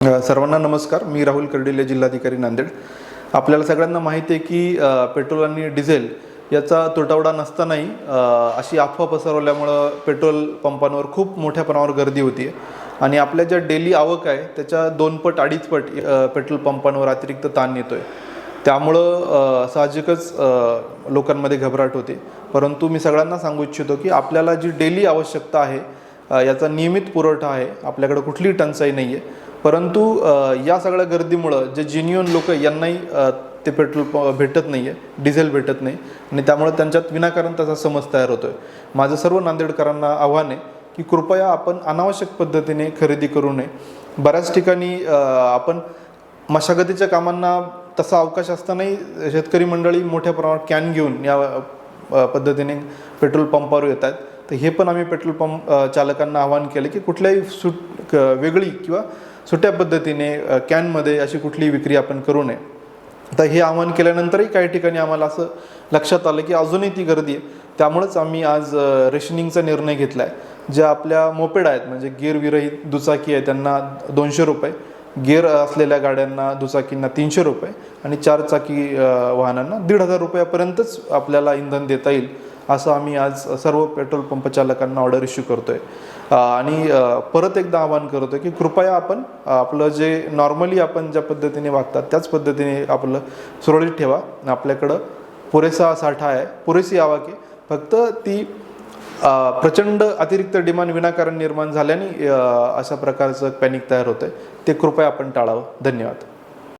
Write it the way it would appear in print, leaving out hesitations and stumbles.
सर्वांना नमस्कार. मी राहुल कर्डिले, जिल्हाधिकारी नांदेड. आपल्याला सगळ्यांना माहिती आहे की पेट्रोल आणि डिझेल याचा तुटवडा नसतानाही अशी अफवा पसरवल्यामुळं पेट्रोल पंपांवर खूप मोठ्या प्रमाणावर गर्दी होती आहे आणि आपल्या ज्या डेली आवक आहे त्याच्या 2 पट 2.5 पट पेट्रोल पंपांवर अतिरिक्त ताण येतो आहे. त्यामुळं साहजिकच लोकांमध्ये घबराट होते. परंतु मी सगळ्यांना सांगू इच्छितो की आपल्याला जी डेली आवश्यकता आहे याचा नियमित पुरवठा आहे. आपल्याकडे कुठलीही टंचाई नाही आहे. परंतु या सगळ्या गर्दीमुळं जे जेन्युइन लोक यांनाही ते पेट्रोल भेटत नाही आहे, डिझेल भेटत नाही आणि त्यामुळे त्यांच्यात विनाकारण त्याचा समज तयार होतो आहे. माझं सर्व नांदेडकरांना आव्हान आहे की कृपया आपण अनावश्यक पद्धतीने खरेदी करू नये. बऱ्याच ठिकाणी आपण मशागतीच्या कामांना तसा अवकाश असतानाही शेतकरी मंडळी मोठ्या प्रमाणात कॅन घेऊन या पद्धतीने पेट्रोल पंपावर येत आहेत. तर हे पण आम्ही पेट्रोल पंप चालकांना आवाहन केलं की कुठल्याही वेगळी किंवा सुट्या पद्धतीने कॅनमध्ये अशी कुठलीही विक्री आपण करू नये. तर हे आवाहन केल्यानंतरही काही ठिकाणी आम्हाला असं लक्षात आलं की अजूनही ती गर्दी आहे. त्यामुळेच आम्ही आज रेशनिंगचा निर्णय घेतला आहे. ज्या आपल्या मोपेड आहेत म्हणजे गिअरविरहित दुचाकी आहे त्यांना 200 रुपये, गिअर असलेल्या गाड्यांना दुचाकींना 300 रुपये आणि 4 चाकी वाहनांना 1,500 रुपयापर्यंतच आपल्याला इंधन देता येईल असं आम्ही आज सर्व पेट्रोल पंप चालकांना ऑर्डर इश्यू करतो आहे. आणि परत एकदा आवाहन करतो की कृपया आपण आपलं जे नॉर्मली आपण ज्या पद्धतीने वागतात त्याच पद्धतीने आपलं सुरळीत ठेवा. आपल्याकडं पुरेसा साठा आहे, पुरेशी आवक आहे. फक्त ती प्रचंड अतिरिक्त डिमांड विनाकारण निर्माण झाल्याने अशा प्रकारचं पॅनिक तयार होतं आहे. ते कृपया आपण टाळावं. धन्यवाद.